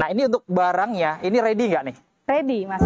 Nah, ini untuk barangnya, ini ready nggak nih? Ready, Mas.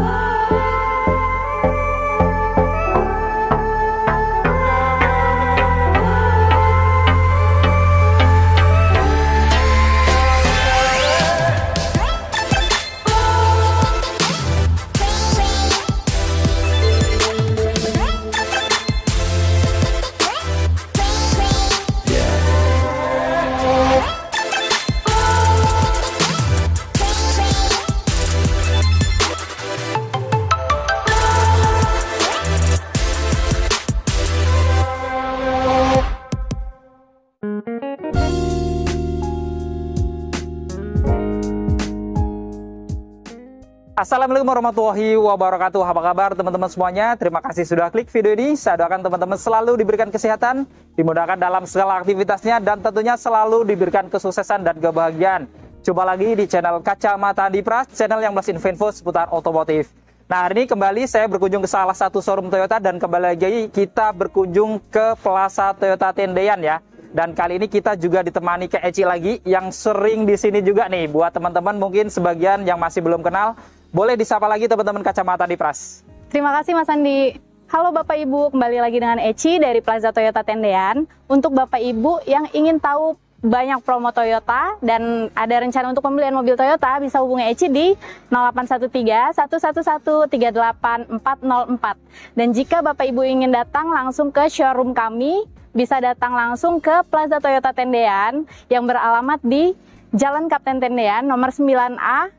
Assalamualaikum warahmatullahi wabarakatuh. Apa kabar teman-teman semuanya? Terima kasih sudah klik video ini. Saya doakan teman-teman selalu diberikan kesehatan, dimudahkan dalam segala aktivitasnya, dan tentunya selalu diberikan kesuksesan dan kebahagiaan. Coba lagi di channel Kacamata Andipras, channel yang bahas info seputar otomotif. Nah, hari ini kembali saya berkunjung ke salah satu showroom Toyota, dan kembali lagi kita berkunjung ke Plaza Toyota Tendean ya. Dan kali ini kita juga ditemani ke Eci lagi yang sering di sini juga nih. Buat teman-teman mungkin sebagian yang masih belum kenal, boleh disapa lagi teman-teman Kacamata Andipras. Terima kasih Mas Andi. Halo Bapak Ibu, kembali lagi dengan Eci dari Plaza Toyota Tendean. Untuk Bapak Ibu yang ingin tahu banyak promo Toyota dan ada rencana untuk pembelian mobil Toyota, bisa hubungi Eci di 0813 111 38404. Dan jika Bapak Ibu ingin datang langsung ke showroom kami, bisa datang langsung ke Plaza Toyota Tendean yang beralamat di Jalan Kapten Tendean nomor 9A,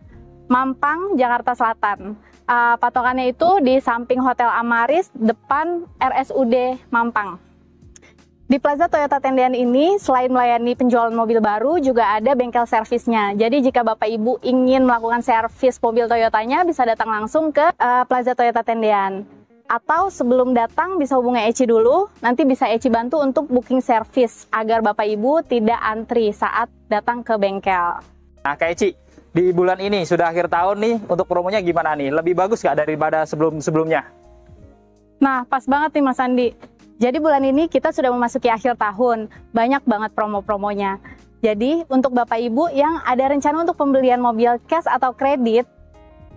Mampang, Jakarta Selatan. Patokannya itu di samping Hotel Amaris, depan RSUD Mampang. Di Plaza Toyota Tendean ini, selain melayani penjualan mobil baru, juga ada bengkel servisnya. Jadi jika Bapak Ibu ingin melakukan servis mobil Toyotanya, bisa datang langsung ke Plaza Toyota Tendean. Atau sebelum datang bisa hubungi Eci dulu, nanti bisa Eci bantu untuk booking servis, agar Bapak Ibu tidak antri saat datang ke bengkel. Nah, Kak Eci, di bulan ini sudah akhir tahun nih, untuk promonya gimana nih? Lebih bagus nggak daripada sebelum-sebelumnya? Nah, pas banget nih Mas Andi. Jadi bulan ini kita sudah memasuki akhir tahun, banyak banget promo-promonya. Jadi untuk Bapak Ibu yang ada rencana untuk pembelian mobil cash atau kredit,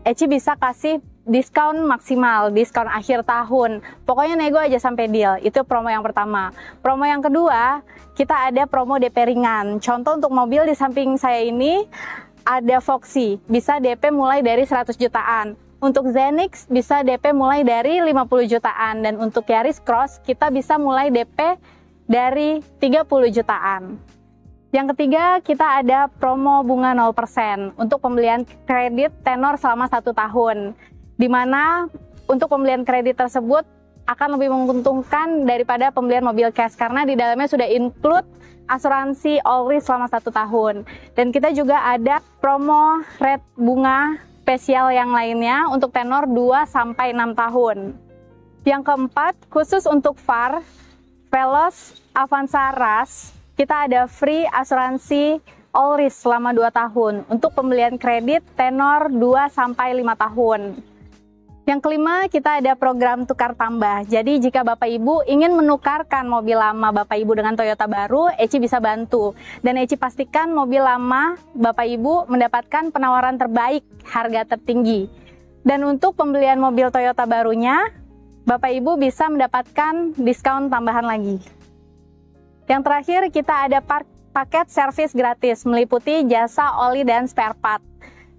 Eci bisa kasih diskon maksimal, diskon akhir tahun. Pokoknya nego aja sampai deal. Itu promo yang pertama. Promo yang kedua, kita ada promo DP ringan. Contoh untuk mobil di samping saya ini, ada Foxy, bisa DP mulai dari 100 jutaan. Untuk Zenix bisa DP mulai dari 50 jutaan. Dan untuk Yaris Cross kita bisa mulai DP dari 30 jutaan. Yang ketiga, kita ada promo bunga 0% untuk pembelian kredit tenor selama 1 tahun. Di mana untuk pembelian kredit tersebut akan lebih menguntungkan daripada pembelian mobil cash, karena di dalamnya sudah include asuransi all risk selama 1 tahun. Dan kita juga ada promo rate bunga spesial yang lainnya untuk tenor 2-6 tahun. Yang keempat, khusus untuk VAR, Veloz, Avanza, Rush, kita ada free asuransi all risk selama 2 tahun untuk pembelian kredit tenor 2-5 tahun. Yang kelima, kita ada program tukar tambah. Jadi jika Bapak Ibu ingin menukarkan mobil lama Bapak Ibu dengan Toyota baru, Eci bisa bantu. Dan Eci pastikan mobil lama Bapak Ibu mendapatkan penawaran terbaik, harga tertinggi. Dan untuk pembelian mobil Toyota barunya, Bapak Ibu bisa mendapatkan diskon tambahan lagi. Yang terakhir, kita ada paket servis gratis meliputi jasa oli dan spare part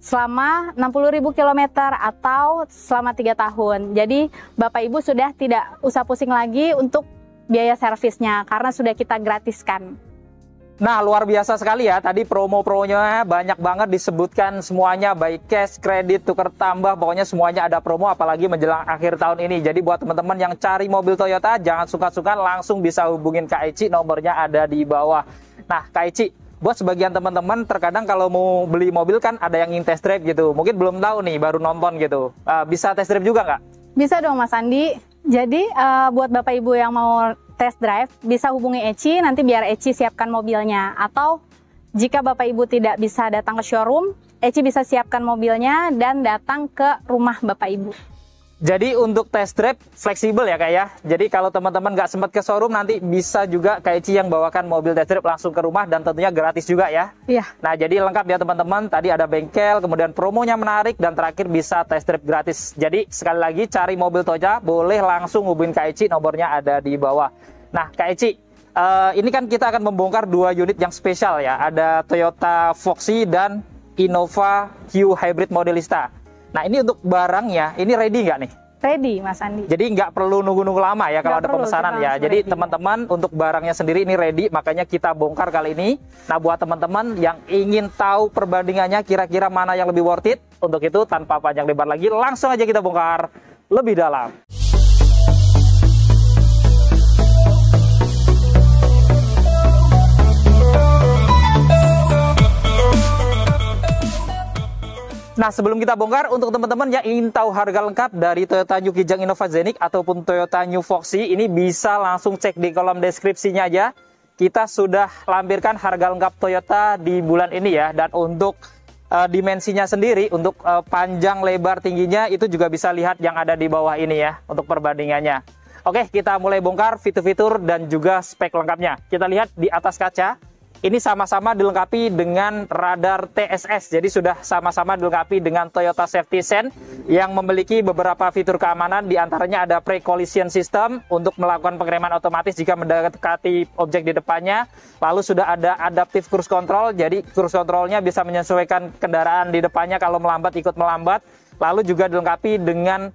selama 60.000 km atau selama 3 tahun. Jadi Bapak Ibu sudah tidak usah pusing lagi untuk biaya servisnya karena sudah kita gratiskan. Nah, luar biasa sekali ya. Tadi promo-promonya banyak banget disebutkan semuanya, baik cash, kredit, tukar tambah, pokoknya semuanya ada promo, apalagi menjelang akhir tahun ini. Jadi buat teman-teman yang cari mobil Toyota, jangan sungkan-sungkan, langsung bisa hubungin Kak Eci, nomornya ada di bawah. Nah, Kak Eci, buat sebagian teman-teman terkadang kalau mau beli mobil kan ada yang ingin test drive gitu. Mungkin belum tahu nih, baru nonton gitu. Bisa test drive juga nggak? Bisa dong Mas Andi. Jadi buat Bapak Ibu yang mau test drive, bisa hubungi Eci, nanti biar Eci siapkan mobilnya. Atau jika Bapak Ibu tidak bisa datang ke showroom, Eci bisa siapkan mobilnya dan datang ke rumah Bapak Ibu. Jadi untuk test drive fleksibel ya Kak ya. Jadi kalau teman-teman nggak sempat ke showroom, nanti bisa juga Kak Eci yang bawakan mobil test drive langsung ke rumah, dan tentunya gratis juga ya. Iya. Nah jadi lengkap ya teman-teman. Tadi ada bengkel, kemudian promonya menarik, dan terakhir bisa test drive gratis. Jadi sekali lagi cari mobil Toyota boleh langsung hubungin Kak Eci, nomornya ada di bawah. Nah Kak Eci, ini kan kita akan membongkar 2 unit yang spesial ya. Ada Toyota Foxy dan Innova Q Hybrid Modelista. Nah ini untuk barangnya, ini ready nggak nih? Ready Mas Andi. Jadi nggak perlu nunggu-nunggu lama ya kalau ada pemesanan ya. Jadi teman-teman untuk barangnya sendiri ini ready, makanya kita bongkar kali ini. Nah buat teman-teman yang ingin tahu perbandingannya kira-kira mana yang lebih worth it, untuk itu tanpa panjang lebar lagi langsung aja kita bongkar lebih dalam. Nah sebelum kita bongkar, untuk teman-teman yang ingin tahu harga lengkap dari Toyota New Kijang Innova Zenix ataupun Toyota New Foxy, ini bisa langsung cek di kolom deskripsinya aja. Kita sudah lampirkan harga lengkap Toyota di bulan ini ya. Dan untuk dimensinya sendiri, untuk panjang lebar tingginya itu juga bisa lihat yang ada di bawah ini ya, untuk perbandingannya. Oke, kita mulai bongkar fitur-fitur dan juga spek lengkapnya. Kita lihat di atas kaca. Ini sama-sama dilengkapi dengan radar TSS, jadi sudah sama-sama dilengkapi dengan Toyota Safety Sense yang memiliki beberapa fitur keamanan, diantaranya ada pre-collision system untuk melakukan pengereman otomatis jika mendekati objek di depannya. Lalu sudah ada adaptive cruise control, jadi cruise controlnya bisa menyesuaikan kendaraan di depannya kalau melambat ikut melambat. Lalu juga dilengkapi dengan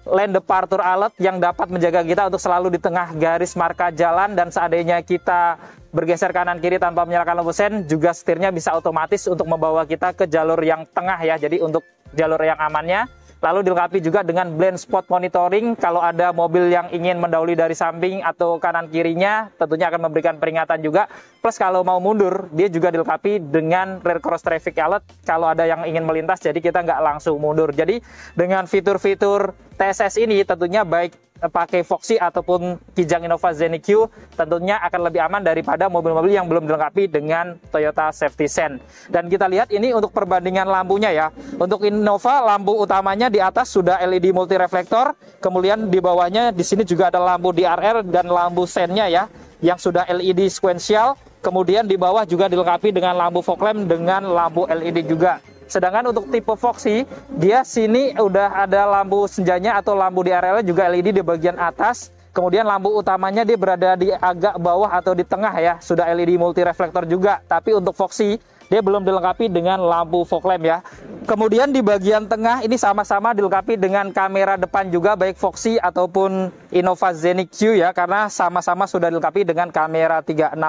lane departure alert yang dapat menjaga kita untuk selalu di tengah garis marka jalan, dan seandainya kita bergeser kanan kiri tanpa menyalakan lampu sen, juga setirnya bisa otomatis untuk membawa kita ke jalur yang tengah ya, jadi untuk jalur yang amannya. Lalu dilengkapi juga dengan blind spot monitoring, kalau ada mobil yang ingin mendahului dari samping atau kanan kirinya tentunya akan memberikan peringatan juga. Plus kalau mau mundur, dia juga dilengkapi dengan rear cross traffic alert kalau ada yang ingin melintas, jadi kita nggak langsung mundur. Jadi dengan fitur-fitur TSS ini tentunya baik pakai Foxy ataupun Kijang Innova Zenix Q tentunya akan lebih aman daripada mobil-mobil yang belum dilengkapi dengan Toyota Safety Sense. Dan kita lihat ini untuk perbandingan lampunya ya. Untuk Innova lampu utamanya di atas sudah LED multi reflektor, kemudian di bawahnya di sini juga ada lampu DRL dan lampu sennya ya yang sudah LED sequential. Kemudian di bawah juga dilengkapi dengan lampu fog lamp dengan lampu LED juga. Sedangkan untuk tipe Foxy, dia sini udah ada lampu senjanya atau lampu DRL juga LED di bagian atas. Kemudian lampu utamanya dia berada di agak bawah atau di tengah ya, sudah LED multi reflektor juga. Tapi untuk Foxy, dia belum dilengkapi dengan lampu fog lamp ya. Kemudian di bagian tengah ini sama-sama dilengkapi dengan kamera depan juga, baik Foxy ataupun Innova Zenix Q ya, karena sama-sama sudah dilengkapi dengan kamera 360.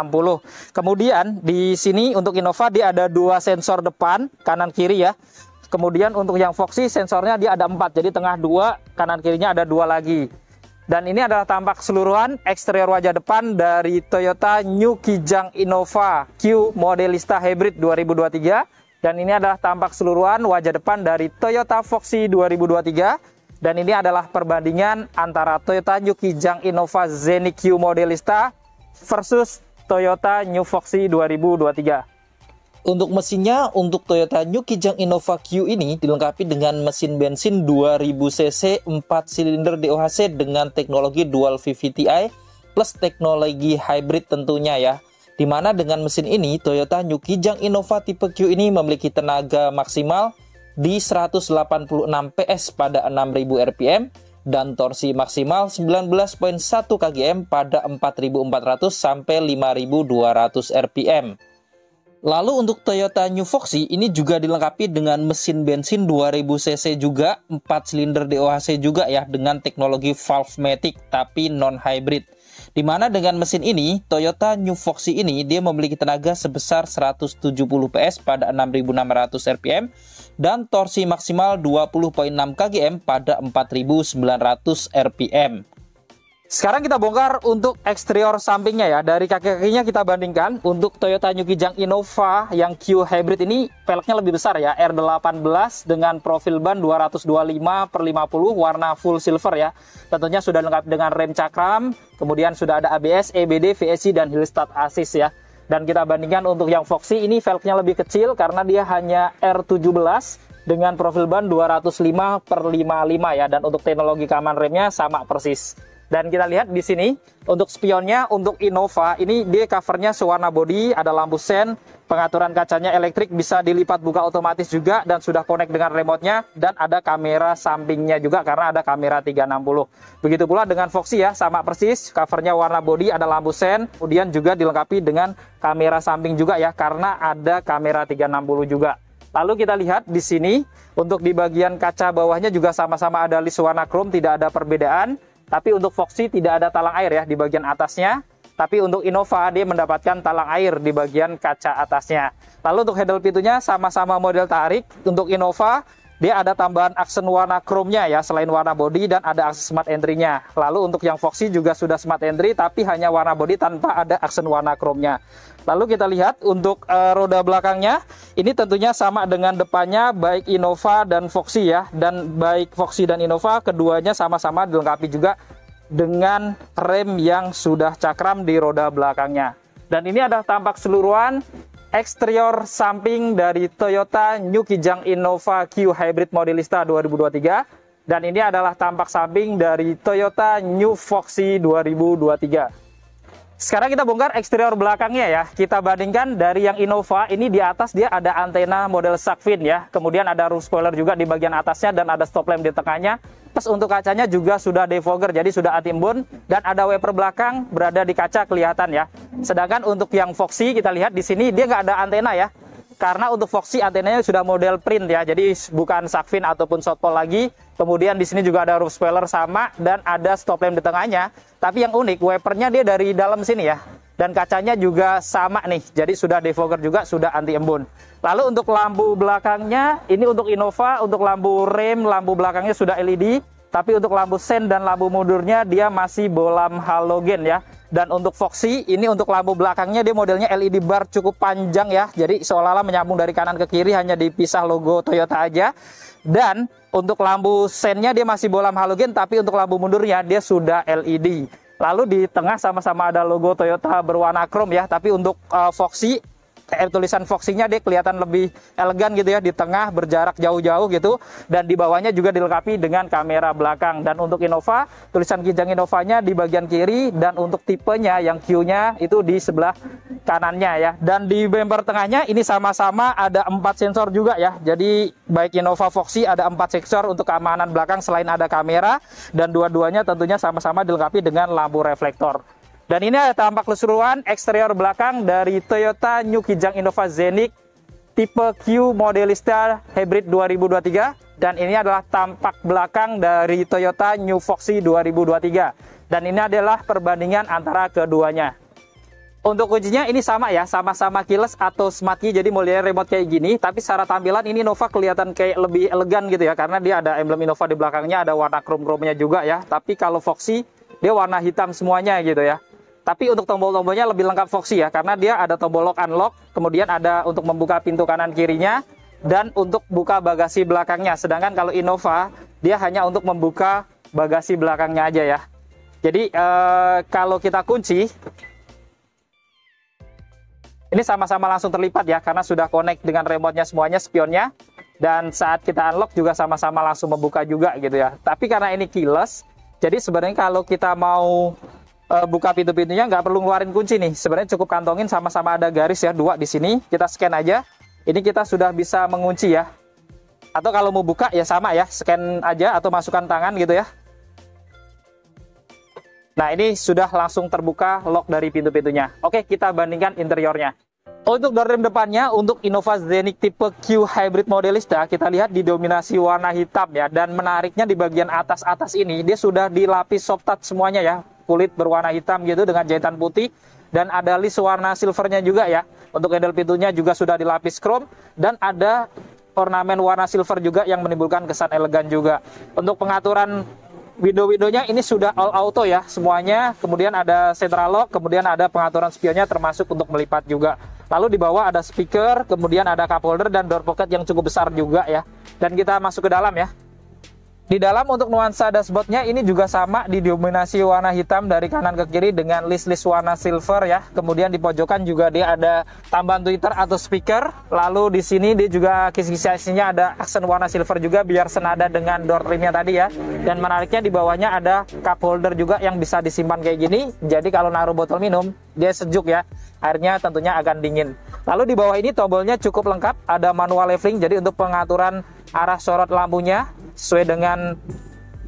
Kemudian di sini untuk Innova dia ada 2 sensor depan, kanan kiri ya. Kemudian untuk yang Foxy sensornya dia ada 4, jadi tengah 2, kanan kirinya ada 2 lagi. Dan ini adalah tampak keseluruhan eksterior wajah depan dari Toyota New Kijang Innova Q Modelista Hybrid 2023. Dan ini adalah tampak keseluruhan wajah depan dari Toyota Foxy 2023. Dan ini adalah perbandingan antara Toyota New Kijang Innova Zenix Q Modelista versus Toyota New Foxy 2023. Untuk mesinnya, untuk Toyota New Kijang Innova Q ini dilengkapi dengan mesin bensin 2000 cc 4 silinder DOHC dengan teknologi dual VVT-i plus teknologi hybrid tentunya ya. Dimana dengan mesin ini Toyota New Kijang Innova tipe Q ini memiliki tenaga maksimal di 186 PS pada 6000 rpm dan torsi maksimal 19,1 kgm pada 4400 sampai 5200 rpm. Lalu untuk Toyota New Foxy ini juga dilengkapi dengan mesin bensin 2000 cc juga, 4 silinder DOHC juga ya, dengan teknologi valve-matic tapi non-hybrid. Dimana dengan mesin ini, Toyota New Foxy ini dia memiliki tenaga sebesar 170 PS pada 6600 rpm dan torsi maksimal 20,6 kgm pada 4900 rpm. Sekarang kita bongkar untuk eksterior sampingnya ya. Dari kaki-kakinya kita bandingkan. Untuk Toyota New Kijang Innova yang Q Hybrid ini velgnya lebih besar ya, R18 dengan profil ban 225/50 warna full silver ya. Tentunya sudah lengkap dengan rem cakram, kemudian sudah ada ABS, EBD, VSC dan Hill Start Assist ya. Dan kita bandingkan untuk yang Foxy ini velgnya lebih kecil karena dia hanya R17 dengan profil ban 205/55 ya, dan untuk teknologi keamanan remnya sama persis. Dan kita lihat di sini untuk spionnya untuk Innova ini dia covernya sewarna body, ada lampu sen, pengaturan kacanya elektrik, bisa dilipat buka otomatis juga dan sudah connect dengan remote-nya, dan ada kamera sampingnya juga karena ada kamera 360. Begitu pula dengan Foxy ya, sama persis, covernya warna body, ada lampu sen, kemudian juga dilengkapi dengan kamera samping juga ya karena ada kamera 360 juga. Lalu kita lihat di sini untuk di bagian kaca bawahnya juga sama-sama ada list warna chrome, tidak ada perbedaan. Tapi untuk Foxy tidak ada talang air ya di bagian atasnya. Tapi untuk Innova dia mendapatkan talang air di bagian kaca atasnya. Lalu untuk handle pintunya sama-sama model tarik. Untuk Innova dia ada tambahan aksen warna chrome-nya ya selain warna body, dan ada aksen smart entry-nya. Lalu untuk yang Foxy juga sudah smart entry tapi hanya warna body tanpa ada aksen warna chrome-nya. Lalu kita lihat untuk roda belakangnya ini tentunya sama dengan depannya baik Innova dan Foxy ya, dan baik Foxy dan Innova keduanya sama-sama dilengkapi juga dengan rem yang sudah cakram di roda belakangnya. Dan ini adalah tampak keseluruhan eksterior samping dari Toyota New Kijang Innova Q Hybrid Modelista 2023, dan ini adalah tampak samping dari Toyota New Foxy 2023. Sekarang kita bongkar eksterior belakangnya ya. Kita bandingkan dari yang Innova ini, di atas dia ada antena model shark fin ya. Kemudian ada roof spoiler juga di bagian atasnya dan ada stop lamp di tengahnya. Plus untuk kacanya juga sudah defogger, jadi sudah anti-embun, dan ada wiper belakang berada di kaca kelihatan ya. Sedangkan untuk yang Foxy kita lihat di sini dia nggak ada antena ya. Karena untuk Foxy antenanya sudah model print ya, jadi bukan shark fin ataupun shotpole lagi. Kemudian di sini juga ada roof spoiler sama dan ada stop lamp di tengahnya. Tapi yang unik wipernya dia dari dalam sini ya. Dan kacanya juga sama nih, jadi sudah defogger juga, sudah anti embun. Lalu untuk lampu belakangnya ini untuk Innova, untuk lampu rem, lampu belakangnya sudah LED. Tapi untuk lampu sen dan lampu mundurnya dia masih bolam halogen ya. Dan untuk Foxy ini untuk lampu belakangnya dia modelnya LED bar cukup panjang ya. Jadi seolah-olah menyambung dari kanan ke kiri, hanya dipisah logo Toyota aja. Dan untuk lampu sennya dia masih bolam halogen, tapi untuk lampu mundurnya dia sudah LED. Lalu di tengah sama-sama ada logo Toyota berwarna chrome ya. Tapi untuk Foxy tulisan Foxy-nya dia kelihatan lebih elegan gitu ya, di tengah berjarak jauh-jauh gitu, dan di bawahnya juga dilengkapi dengan kamera belakang. Dan untuk Innova, tulisan Kijang Innovanya di bagian kiri, dan untuk tipenya yang Q-nya itu di sebelah kanannya ya. Dan di bumper tengahnya ini sama-sama ada 4 sensor juga ya. Jadi baik Innova Foxy ada 4 sensor untuk keamanan belakang selain ada kamera, dan dua-duanya tentunya sama-sama dilengkapi dengan lampu reflektor. Dan ini ada tampak keseluruhan eksterior belakang dari Toyota New Kijang Innova Xenic tipe Q Modelista Hybrid 2023. Dan ini adalah tampak belakang dari Toyota New Foxy 2023. Dan ini adalah perbandingan antara keduanya. Untuk kuncinya ini sama ya, sama-sama keyless atau smart key, jadi modelnya remote kayak gini. Tapi secara tampilan ini Innova kelihatan kayak lebih elegan gitu ya, karena dia ada emblem Innova di belakangnya, ada warna chrome-chrome-nya juga ya. Tapi kalau Foxy dia warna hitam semuanya gitu ya. Tapi untuk tombol-tombolnya lebih lengkap Foxy ya, karena dia ada tombol lock unlock, kemudian ada untuk membuka pintu kanan kirinya, dan untuk buka bagasi belakangnya. Sedangkan kalau Innova dia hanya untuk membuka bagasi belakangnya aja ya. Jadi kalau kita kunci, ini sama-sama langsung terlipat ya, karena sudah connect dengan remote-nya semuanya, spionnya. Dan saat kita unlock juga sama-sama langsung membuka juga gitu ya. Tapi karena ini keyless, jadi sebenarnya kalau kita mau buka pintu-pintunya nggak perlu ngeluarin kunci nih. Sebenarnya cukup kantongin, sama-sama ada garis ya, 2 di sini. Kita scan aja. Ini kita sudah bisa mengunci ya. Atau kalau mau buka ya sama ya, scan aja atau masukkan tangan gitu ya. Nah, ini sudah langsung terbuka lock dari pintu-pintunya. Oke, kita bandingkan interiornya. Untuk door rem depannya, untuk Innova Xenic tipe Q Hybrid Modelista, kita lihat didominasi warna hitam ya. Dan menariknya di bagian atas-atas ini, dia sudah dilapis soft touch semuanya ya. Kulit berwarna hitam gitu dengan jahitan putih, dan ada list warna silvernya juga ya. Untuk handle pintunya juga sudah dilapis chrome, dan ada ornamen warna silver juga yang menimbulkan kesan elegan juga. Untuk pengaturan window-windownya ini sudah all auto ya semuanya. Kemudian ada central lock, kemudian ada pengaturan spionnya termasuk untuk melipat juga. Lalu di bawah ada speaker, kemudian ada cup holder dan door pocket yang cukup besar juga ya. Dan kita masuk ke dalam ya. Di dalam untuk nuansa dashboardnya ini juga sama didominasi warna hitam dari kanan ke kiri dengan list-list warna silver ya. Kemudian di pojokan juga dia ada tambahan tweeter atau speaker. Lalu di sini dia juga kisi-kisinya ada aksen warna silver juga biar senada dengan door trimnya tadi ya. Dan menariknya di bawahnya ada cup holder juga yang bisa disimpan kayak gini. Jadi kalau naruh botol minum dia sejuk ya. Airnya tentunya akan dingin. Lalu di bawah ini tombolnya cukup lengkap, ada manual leveling jadi untuk pengaturan arah sorot lampunya sesuai dengan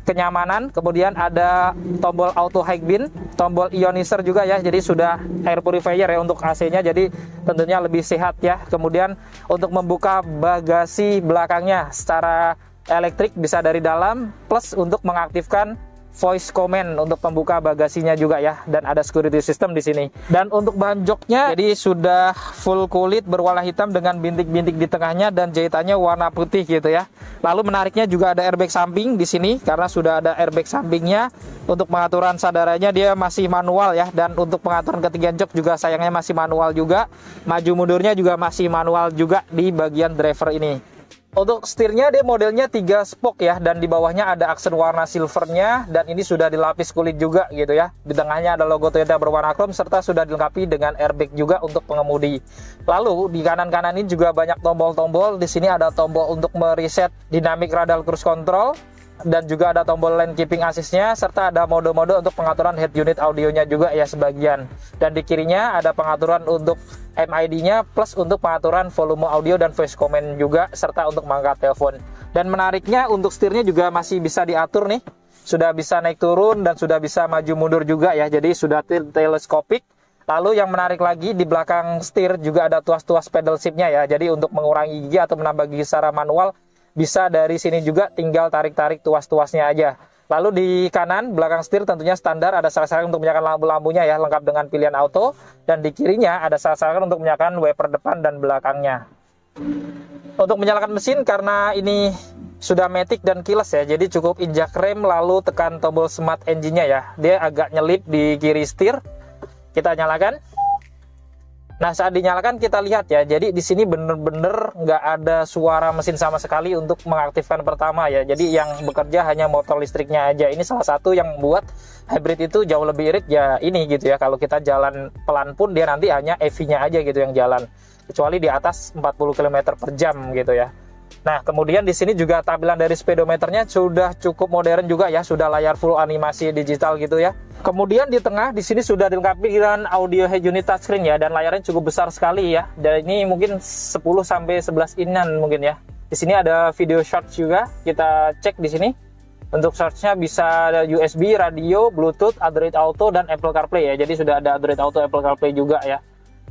kenyamanan. Kemudian ada tombol auto high beam, tombol ionizer juga ya, jadi sudah air purifier ya untuk AC-nya, jadi tentunya lebih sehat ya. Kemudian untuk membuka bagasi belakangnya secara elektrik bisa dari dalam, plus untuk mengaktifkan voice command untuk pembuka bagasinya juga ya, dan ada security system di sini. Dan untuk bahan joknya jadi sudah full kulit berwarna hitam dengan bintik-bintik di tengahnya dan jahitannya warna putih gitu ya. Lalu menariknya juga ada airbag samping di sini karena sudah ada airbag sampingnya. Untuk pengaturan sadarannya dia masih manual ya, dan untuk pengaturan ketinggian jok juga sayangnya masih manual juga. Maju mundurnya juga masih manual juga di bagian driver ini. Untuk setirnya dia modelnya 3 spoke ya, dan di bawahnya ada aksen warna silvernya, dan ini sudah dilapis kulit juga gitu ya. Di tengahnya ada logo Toyota berwarna chrome serta sudah dilengkapi dengan airbag juga untuk pengemudi. Lalu di kanan-kanan ini juga banyak tombol-tombol. Di sini ada tombol untuk mereset dynamic radar cruise control, dan juga ada tombol lane keeping assist-nya, serta ada mode-mode untuk pengaturan head unit audionya juga ya sebagian. Dan di kirinya ada pengaturan untuk MID-nya plus untuk pengaturan volume audio dan voice command juga, serta untuk mengangkat telepon. Dan menariknya untuk setirnya juga masih bisa diatur nih, sudah bisa naik turun dan sudah bisa maju mundur juga ya, jadi sudah teleskopik. Lalu yang menarik lagi di belakang setir juga ada tuas-tuas pedal shift-nya ya, jadi untuk mengurangi gigi atau menambah gigi secara manual bisa dari sini juga, tinggal tarik-tarik tuas-tuasnya aja. Lalu di kanan belakang setir tentunya standar ada sarakan untuk menyalakan lampu-lampunya ya, lengkap dengan pilihan auto. Dan di kirinya ada sarakan untuk menyalakan wiper depan dan belakangnya. Untuk menyalakan mesin karena ini sudah matic dan keyless ya, jadi cukup injak rem lalu tekan tombol smart engine-nya ya. Dia agak nyelip di kiri setir. Kita nyalakan. Nah, saat dinyalakan kita lihat ya, jadi di sini bener-bener nggak ada suara mesin sama sekali untuk mengaktifkan pertama ya. Jadi yang bekerja hanya motor listriknya aja. Ini salah satu yang buat hybrid itu jauh lebih irit ya ini gitu ya. Kalau kita jalan pelan pun dia nanti hanya EV-nya aja gitu yang jalan. Kecuali di atas 40 km per jam gitu ya. Nah, kemudian di sini juga tampilan dari speedometernya sudah cukup modern juga ya, sudah layar full animasi digital gitu ya. Kemudian di tengah di sini sudah dilengkapi dengan audio head unit touchscreen ya, dan layarnya cukup besar sekali ya. Dan ini mungkin 10 sampai 11 inan mungkin ya. Di sini ada video shorts juga, kita cek di sini. Untuk shortsnya bisa ada USB, radio, Bluetooth, Android Auto dan Apple CarPlay ya. Jadi sudah ada Android Auto, Apple CarPlay juga ya.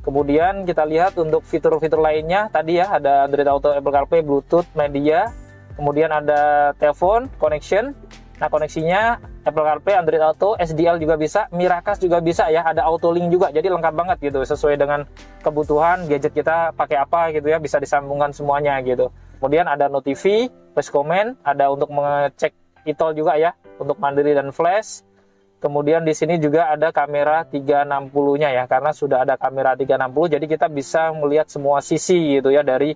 Kemudian kita lihat untuk fitur-fitur lainnya tadi ya, ada Android Auto, Apple CarPlay, Bluetooth, media. Kemudian ada telepon, connection. Nah, koneksinya Apple CarPlay, Android Auto, SDL juga bisa, Miracast juga bisa ya, ada auto link juga. Jadi lengkap banget gitu, sesuai dengan kebutuhan gadget kita pakai apa gitu ya, bisa disambungkan semuanya gitu. Kemudian ada notifi, voice command, ada untuk mengecek e-toll juga ya, untuk mandiri dan flash. Kemudian di sini juga ada kamera 360-nya ya, karena sudah ada kamera 360, jadi kita bisa melihat semua sisi gitu ya dari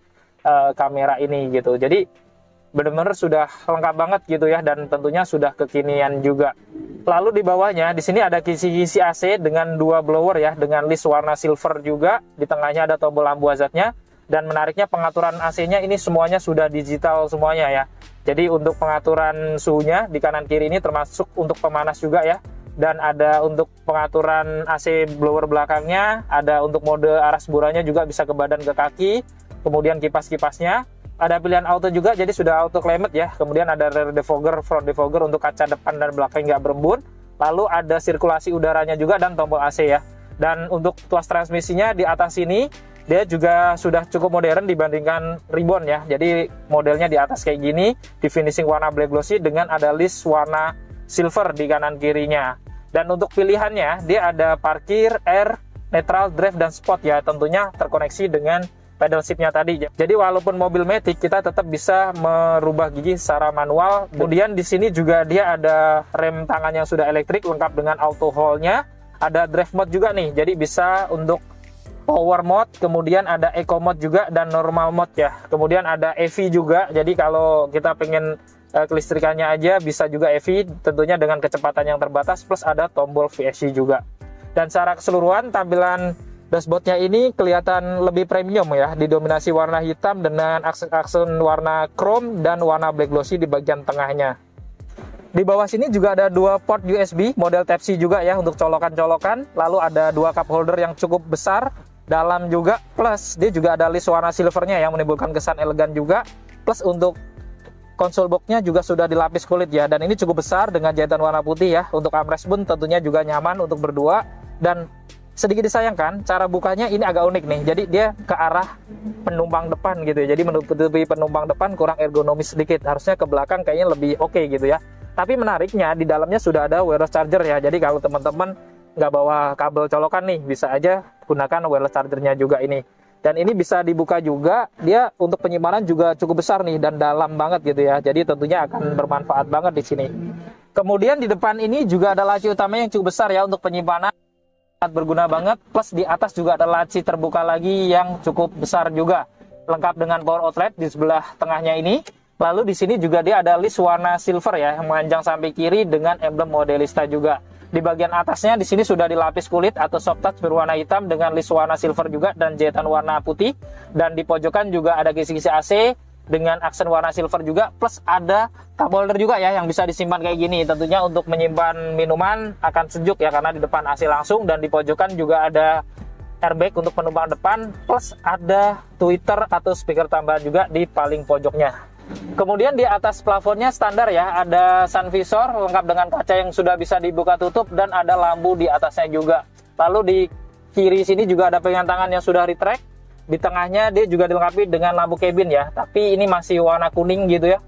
kamera ini gitu. Jadi benar-benar sudah lengkap banget gitu ya, dan tentunya sudah kekinian juga. Lalu di bawahnya di sini ada kisi-kisi AC dengan 2 blower ya, dengan list warna silver juga. Di tengahnya ada tombol lampu hazardnya, dan menariknya pengaturan AC-nya ini semuanya sudah digital semuanya ya. Jadi untuk pengaturan suhunya di kanan kiri ini termasuk untuk pemanas juga ya. Dan ada untuk pengaturan AC blower belakangnya, ada untuk mode arah semburannya juga bisa ke badan ke kaki. Kemudian kipas-kipasnya, ada pilihan auto juga, jadi sudah auto climate ya. Kemudian ada rear defogger, front defogger untuk kaca depan dan belakang nggak berembun. Lalu ada sirkulasi udaranya juga dan tombol AC ya. Dan untuk tuas transmisinya di atas sini, dia juga sudah cukup modern dibandingkan Ribbon ya. Jadi modelnya di atas kayak gini, di finishing warna black glossy dengan ada list warna silver di kanan kirinya. Dan untuk pilihannya, dia ada parkir, air, neutral, drive, dan sport ya. Tentunya terkoneksi dengan pedal shift-nya tadi. Jadi walaupun mobil matic, kita tetap bisa merubah gigi secara manual. Kemudian di sini juga dia ada rem tangan yang sudah elektrik lengkap dengan auto hold-nya. Ada drive mode juga nih. Jadi bisa untuk power mode, kemudian ada eco mode juga, dan normal mode ya. Kemudian ada EV juga, jadi kalau kita pengen kelistrikannya aja bisa juga EV, tentunya dengan kecepatan yang terbatas, plus ada tombol VSC juga. Dan secara keseluruhan tampilan dashboardnya ini kelihatan lebih premium ya, didominasi warna hitam dengan aksen warna chrome dan warna black glossy di bagian tengahnya. Di bawah sini juga ada dua port USB model Type-C juga ya untuk colokan-colokan. Lalu ada dua cup holder yang cukup besar, dalam juga, plus dia juga ada list warna silvernya yang menimbulkan kesan elegan juga. Plus untuk konsol boxnya juga sudah dilapis kulit ya, dan ini cukup besar dengan jahitan warna putih ya. Untuk armrest pun tentunya juga nyaman untuk berdua, dan sedikit disayangkan cara bukanya ini agak unik nih. Jadi dia ke arah penumpang depan gitu ya. Jadi menutupi penumpang depan kurang ergonomis sedikit. Harusnya ke belakang kayaknya lebih oke gitu ya. Tapi menariknya di dalamnya sudah ada wireless charger ya. Jadi kalau teman-teman nggak bawa kabel colokan nih, bisa aja gunakan wireless chargernya juga ini. Dan ini bisa dibuka juga. Dia untuk penyimpanan juga cukup besar nih dan dalam banget gitu ya. Jadi tentunya akan bermanfaat banget di sini. Kemudian di depan ini juga ada laci utama yang cukup besar ya untuk penyimpanan. Berguna banget, plus di atas juga ada laci terbuka lagi yang cukup besar juga, lengkap dengan power outlet di sebelah tengahnya ini. Lalu di sini juga dia ada list warna silver ya, yang memanjang sampai kiri dengan emblem Modelista juga. Di bagian atasnya di sini sudah dilapis kulit atau soft touch berwarna hitam dengan list warna silver juga dan jahitan warna putih. Dan di pojokan juga ada kisi-kisi AC dengan aksen warna silver juga, plus ada cup holder juga ya yang bisa disimpan kayak gini. Tentunya untuk menyimpan minuman akan sejuk ya, karena di depan AC langsung. Dan di pojokan juga ada airbag untuk penumpang depan, plus ada tweeter atau speaker tambahan juga di paling pojoknya. Kemudian di atas plafonnya standar ya, ada sun visor lengkap dengan kaca yang sudah bisa dibuka tutup, dan ada lampu di atasnya juga. Lalu di kiri sini juga ada pegangan tangan yang sudah retract. Di tengahnya dia juga dilengkapi dengan lampu cabin ya, tapi ini masih warna kuning gitu ya.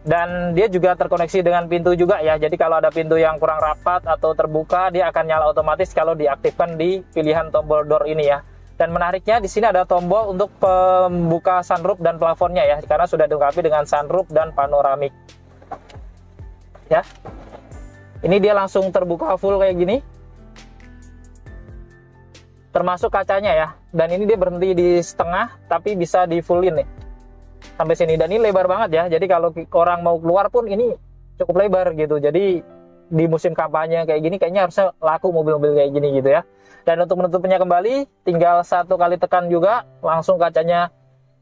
Dan dia juga terkoneksi dengan pintu juga ya, jadi kalau ada pintu yang kurang rapat atau terbuka, dia akan nyala otomatis kalau diaktifkan di pilihan tombol door ini ya. Dan menariknya di sini ada tombol untuk pembuka sunroof dan plafonnya ya, karena sudah dilengkapi dengan sunroof dan panoramik. Ya, ini dia langsung terbuka full kayak gini. Termasuk kacanya ya, dan ini dia berhenti di setengah tapi bisa di fullin nih sampai sini. Dan ini lebar banget ya, jadi kalau orang mau keluar pun ini cukup lebar gitu. Jadi di musim kampanye kayak gini kayaknya harusnya laku mobil-mobil kayak gini gitu ya. Dan untuk menutupnya kembali tinggal satu kali tekan juga langsung kacanya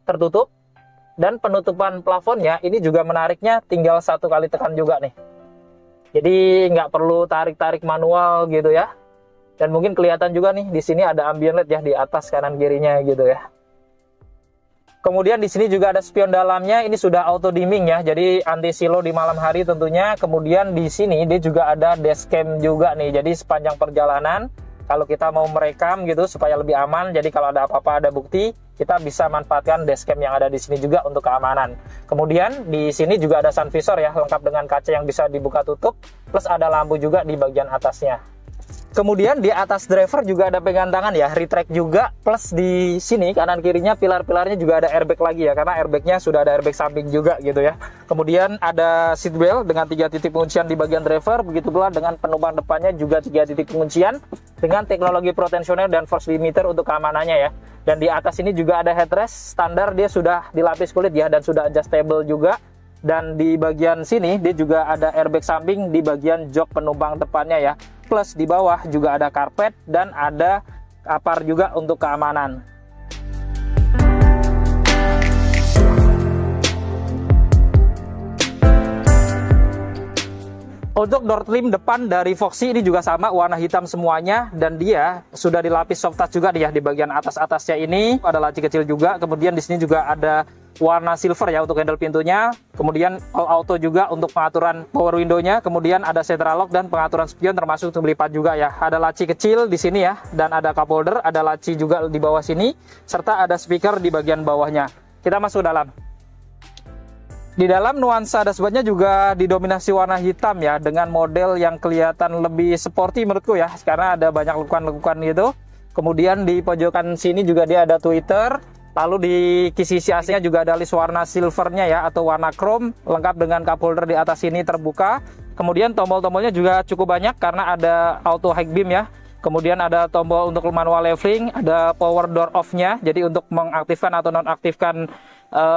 tertutup. Dan penutupan plafonnya ini juga menariknya tinggal satu kali tekan juga nih, jadi nggak perlu tarik-tarik manual gitu ya. Dan mungkin kelihatan juga nih di sini ada ambient LED ya di atas kanan kirinya gitu ya. Kemudian di sini juga ada spion dalamnya, ini sudah auto dimming ya, jadi anti silo di malam hari tentunya. Kemudian di sini dia juga ada dashcam juga nih, jadi sepanjang perjalanan kalau kita mau merekam gitu supaya lebih aman, jadi kalau ada apa-apa ada bukti, kita bisa manfaatkan dashcam yang ada di sini juga untuk keamanan. Kemudian di sini juga ada sun visor ya, lengkap dengan kaca yang bisa dibuka tutup, plus ada lampu juga di bagian atasnya. Kemudian di atas driver juga ada pegangan tangan ya, retract juga, plus di sini kanan kirinya pilar-pilarnya juga ada airbag lagi ya, karena airbagnya sudah ada airbag samping juga gitu ya. Kemudian ada seat belt dengan 3 titik penguncian di bagian driver, begitu pula dengan penumpang depannya juga 3 titik penguncian dengan teknologi pro tensioner dan force limiter untuk keamanannya ya. Dan di atas ini juga ada headrest standar, dia sudah dilapis kulit ya dan sudah adjustable juga. Dan di bagian sini dia juga ada airbag samping di bagian jok penumpang depannya ya. Plus di bawah juga ada karpet dan ada kapar juga untuk keamanan. Untuk door trim depan dari Foxy ini juga sama, warna hitam semuanya, dan dia sudah dilapis soft touch juga nih ya di bagian atas-atasnya ini. Ada laci kecil juga, kemudian di sini juga ada warna silver ya untuk handle pintunya. Kemudian all auto juga untuk pengaturan power window-nya. Kemudian ada central lock dan pengaturan spion termasuk untuk melipat juga ya. Ada laci kecil di sini ya, dan ada cup holder, ada laci juga di bawah sini, serta ada speaker di bagian bawahnya. Kita masuk dalam. Di dalam nuansa dashboardnya juga didominasi warna hitam ya, dengan model yang kelihatan lebih sporty menurutku ya, karena ada banyak lekukan-lekukan gitu. Kemudian di pojokan sini juga dia ada tweeter. Lalu di sisi AC-nya juga ada list warna silvernya ya, atau warna chrome, lengkap dengan cup holder di atas sini terbuka. Kemudian tombol-tombolnya juga cukup banyak karena ada auto high beam ya. Kemudian ada tombol untuk manual leveling, ada power door off-nya, jadi untuk mengaktifkan atau nonaktifkan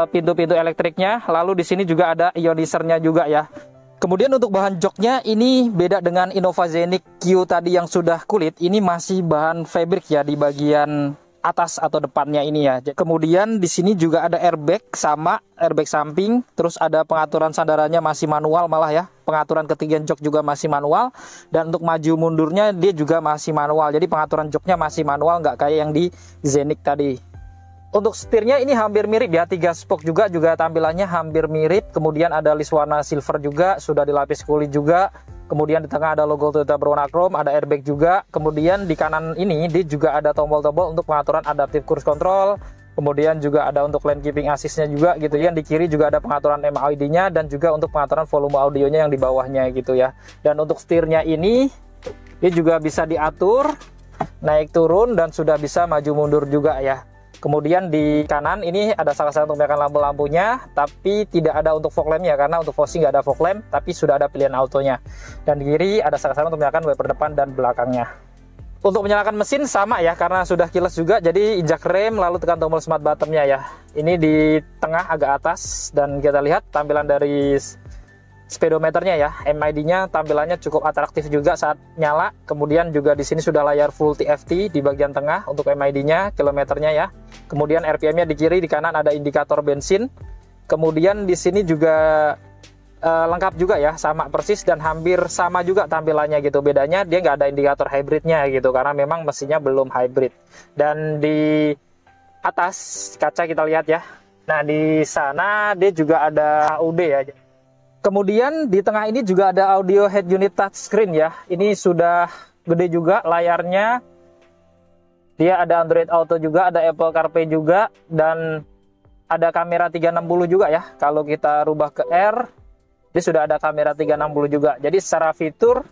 pintu-pintu elektriknya. Lalu di sini juga ada ionisernya juga ya. Kemudian untuk bahan joknya ini beda dengan Innova Zeniq Q tadi yang sudah kulit, ini masih bahan fabric ya di bagian atas atau depannya ini ya. Kemudian di sini juga ada airbag, sama airbag samping, terus ada pengaturan sandarannya masih manual malah ya. Pengaturan ketinggian jok juga masih manual, dan untuk maju mundurnya dia juga masih manual. Jadi pengaturan joknya masih manual, nggak kayak yang di Zeniq tadi. Untuk setirnya ini hampir mirip ya, 3 spoke juga tampilannya hampir mirip. Kemudian ada list warna silver juga, sudah dilapis kulit juga. Kemudian di tengah ada logo Toyota berwarna chrome, ada airbag juga. Kemudian di kanan ini dia juga ada tombol-tombol untuk pengaturan adaptive cruise control. Kemudian juga ada untuk lane keeping assist-nya juga gitu ya. Di kiri juga ada pengaturan MID-nya dan juga untuk pengaturan volume audionya yang di bawahnya gitu ya. Dan untuk setirnya ini dia juga bisa diatur naik turun dan sudah bisa maju mundur juga ya. Kemudian di kanan ini ada salah satu untuk menyalakan lampu-lampunya, tapi tidak ada untuk fog lamp-nya karena untuk Foxy nggak ada fog lamp, tapi sudah ada pilihan autonya. Dan di kiri ada salah satu untuk menyalakan wiper depan dan belakangnya. Untuk menyalakan mesin sama ya, karena sudah keyless juga, jadi injak rem lalu tekan tombol smart button-nya ya. Ini di tengah agak atas, dan kita lihat tampilan dari speedometernya ya, MID-nya tampilannya cukup atraktif juga saat nyala. Kemudian juga di sini sudah layar full TFT di bagian tengah untuk MID-nya, kilometernya ya. Kemudian RPM-nya di kiri, di kanan ada indikator bensin. Kemudian di sini juga lengkap juga ya, sama persis dan hampir sama juga tampilannya gitu. Bedanya dia nggak ada indikator hybridnya gitu, karena memang mesinnya belum hybrid. Dan di atas kaca kita lihat ya, nah di sana dia juga ada AUD ya. Kemudian di tengah ini juga ada audio head unit touchscreen ya. Ini sudah gede juga layarnya. Dia ada Android Auto juga, ada Apple CarPlay juga, dan ada kamera 360 juga ya. Kalau kita rubah ke R, dia sudah ada kamera 360 juga. Jadi secara fitur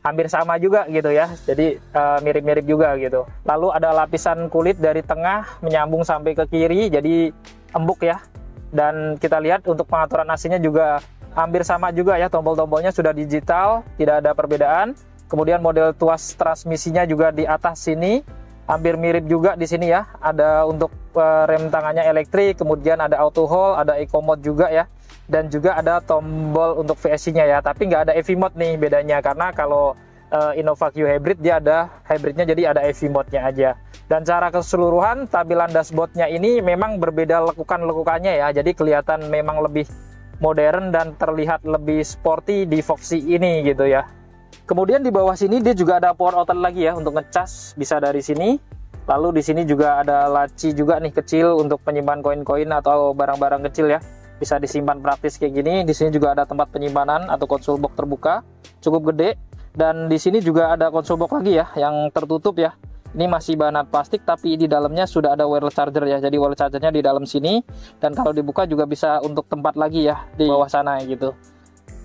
hampir sama juga gitu ya. Jadi mirip-mirip juga gitu. Lalu ada lapisan kulit dari tengah menyambung sampai ke kiri, jadi empuk ya. Dan kita lihat untuk pengaturan AC-nya juga hampir sama juga ya, tombol-tombolnya sudah digital, tidak ada perbedaan. Kemudian model tuas transmisinya juga di atas sini hampir mirip juga di sini ya. Ada untuk rem tangannya elektrik, kemudian ada auto hold, ada eco mode juga ya. Dan juga ada tombol untuk VSC-nya ya, tapi nggak ada EV mode nih bedanya, karena kalau Innova Q Hybrid dia ada hybridnya, jadi ada EV mode-nya aja. Dan cara keseluruhan tampilan dashboard-nya ini memang berbeda lekukan-lekukannya ya, jadi kelihatan memang lebih modern dan terlihat lebih sporty di Foxy ini gitu ya. Kemudian di bawah sini dia juga ada power outlet lagi ya, untuk ngecas bisa dari sini. Lalu di sini juga ada laci juga nih kecil untuk penyimpan koin-koin atau barang-barang kecil ya. Bisa disimpan praktis kayak gini. Di sini juga ada tempat penyimpanan atau console box terbuka, cukup gede. Dan di sini juga ada console box lagi ya, yang tertutup ya. Ini masih bahan plastik, tapi di dalamnya sudah ada wireless charger ya. Jadi wireless chargernya di dalam sini, dan kalau dibuka juga bisa untuk tempat lagi ya di bawah sana gitu.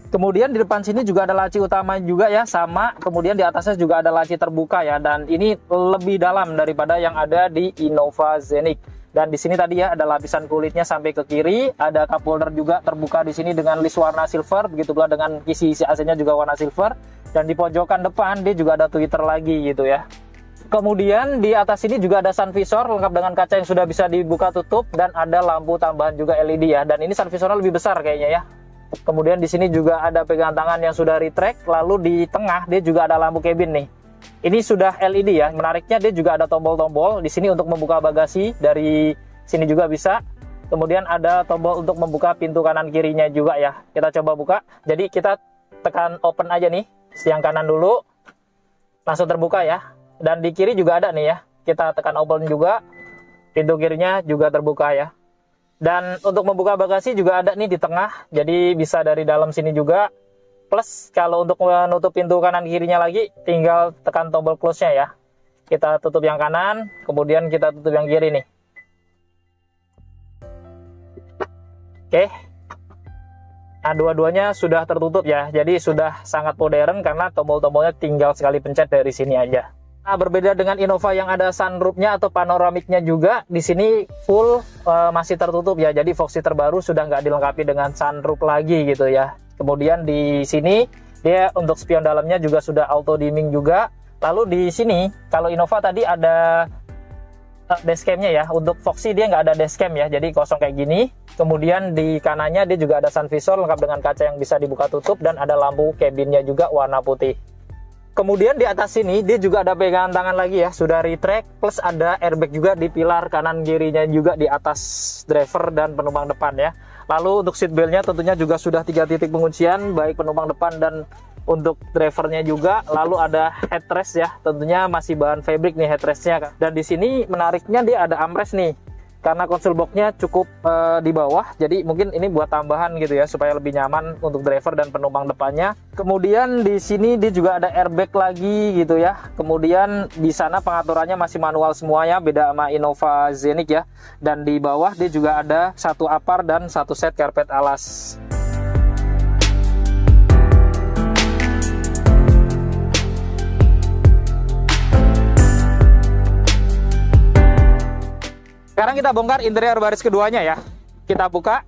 Kemudian di depan sini juga ada laci utama juga ya, sama. Kemudian di atasnya juga ada laci terbuka ya, dan ini lebih dalam daripada yang ada di Innova Zeniq. Dan di sini tadi ya ada lapisan kulitnya sampai ke kiri, ada cup holder juga terbuka di sini dengan list warna silver, begitu pula dengan isi AC-nya juga warna silver. Dan di pojokan depan dia juga ada tweeter lagi gitu ya. Kemudian di atas ini juga ada sun visor lengkap dengan kaca yang sudah bisa dibuka tutup, dan ada lampu tambahan juga LED ya. Dan ini sun visornya lebih besar kayaknya ya. Kemudian di sini juga ada pegangan tangan yang sudah retract, lalu di tengah dia juga ada lampu cabin nih. Ini sudah LED ya. Menariknya dia juga ada tombol-tombol di sini untuk membuka bagasi, dari sini juga bisa. Kemudian ada tombol untuk membuka pintu kanan kirinya juga ya. Kita coba buka. Jadi kita tekan open aja nih, yang kanan dulu. Langsung terbuka ya. Dan di kiri juga ada nih ya. Kita tekan open juga. Pintu kirinya juga terbuka ya. Dan untuk membuka bagasi juga ada nih di tengah, jadi bisa dari dalam sini juga. Plus kalau untuk menutup pintu kanan kirinya lagi, tinggal tekan tombol close-nya ya. Kita tutup yang kanan, kemudian kita tutup yang kiri nih. Oke. Nah, dua-duanya sudah tertutup ya, jadi sudah sangat modern karena tombol-tombolnya tinggal sekali pencet dari sini aja. Nah, berbeda dengan Innova yang ada sunroofnya atau panoramiknya juga, di sini full masih tertutup ya. Jadi Foxy terbaru sudah nggak dilengkapi dengan sunroof lagi gitu ya. Kemudian di sini dia untuk spion dalamnya juga sudah auto dimming juga. Lalu di sini kalau Innova tadi ada dashcam-nya ya. Untuk Foxy dia nggak ada dashcam ya, jadi kosong kayak gini. Kemudian di kanannya dia juga ada sun visor lengkap dengan kaca yang bisa dibuka tutup, dan ada lampu cabinnya juga warna putih. Kemudian di atas sini dia juga ada pegangan tangan lagi ya, sudah retract, plus ada airbag juga di pilar kanan kirinya juga di atas driver dan penumpang depan ya. Lalu untuk seat beltnya tentunya juga sudah 3 titik penguncian, baik penumpang depan dan untuk drivernya juga. Lalu ada headrest ya, tentunya masih bahan fabric nih headrestnya. Dan di sini menariknya dia ada armrest nih, karena konsol boxnya cukup di bawah, jadi mungkin ini buat tambahan gitu ya supaya lebih nyaman untuk driver dan penumpang depannya. Kemudian di sini dia juga ada airbag lagi gitu ya. Kemudian di sana pengaturannya masih manual semuanya, beda sama Innova Scenic ya. Dan di bawah dia juga ada satu apar dan satu set karpet alas. Sekarang kita bongkar interior baris keduanya ya. Kita buka.